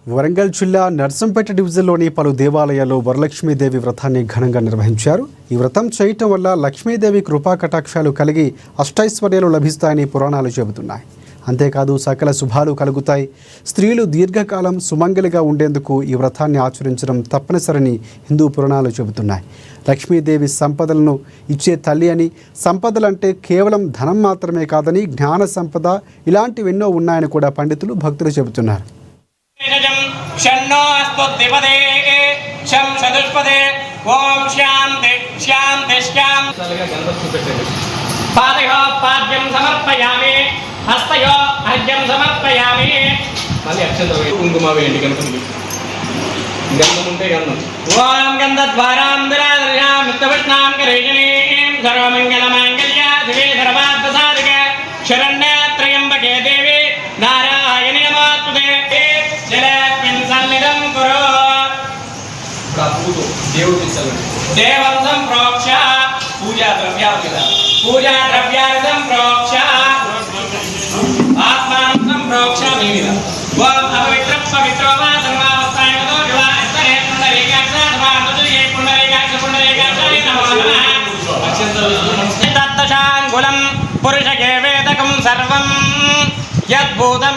వరంగల్ జిల్లా నర్సంపేట డివిజన్లోని పలు దేవాలయాల్లో వరలక్ష్మీదేవి వ్రతాన్ని ఘనంగా నిర్వహించారు. ఈ వ్రతం చేయటం వల్ల లక్ష్మీదేవి కృపా కటాక్షాలు కలిగి అష్టైశ్వర్యాలు లభిస్తాయని పురాణాలు చెబుతున్నాయి. అంతేకాదు సకల శుభాలు కలుగుతాయి. స్త్రీలు దీర్ఘకాలం సుమంగలిగా ఉండేందుకు ఈ వ్రతాన్ని ఆచరించడం తప్పనిసరని హిందూ పురాణాలు చెబుతున్నాయి. లక్ష్మీదేవి సంపదలను ఇచ్చే తల్లి అని, సంపదలంటే కేవలం ధనం మాత్రమే కాదని జ్ఞాన సంపద ఇలాంటివెన్నో ఉన్నాయని కూడా పండితులు భక్తులు చెబుతున్నారు. शन्नो स्तुतिपदे शं चतुष्पदे ओम शांति शांति शांति पादयो पाद्यं समर्पयामि हस्तयो अर्घ्यं समर्पयामि मल्ली अक्षंतलु कुंकुम वेयंడి గణపతికి గంధం ఉంటే గంధం ఓం గంధద్వారాం దరాదర్యాం నిత్యవష్ణాం కరేజనీం సర్వమంగళమాంగళ్య శివే సర్వార్థసాధికే శరణ్యే త్రయంబకే దేవి నారాయణి నమోస్తుతే జలస్మిన్ సన్నిధం కురు ప్రభుతో దేవుడి సన్నిధి దేవం సంప్రోక్ష పూజా ద్రవ్యాలు సంప్రోక్ష ఆత్మానం సంప్రోక్ష వివిధ ఓం అపవిత్ర పవిత్రో వా సర్వావస్థాయతో వివాహస్తరే పుండరీకాక్ష సమానతుజే పుండరీకాక్షాయ నమో నమః తత్తశాంగులం పురుషకే వేదకం సర్వం యద్భూతం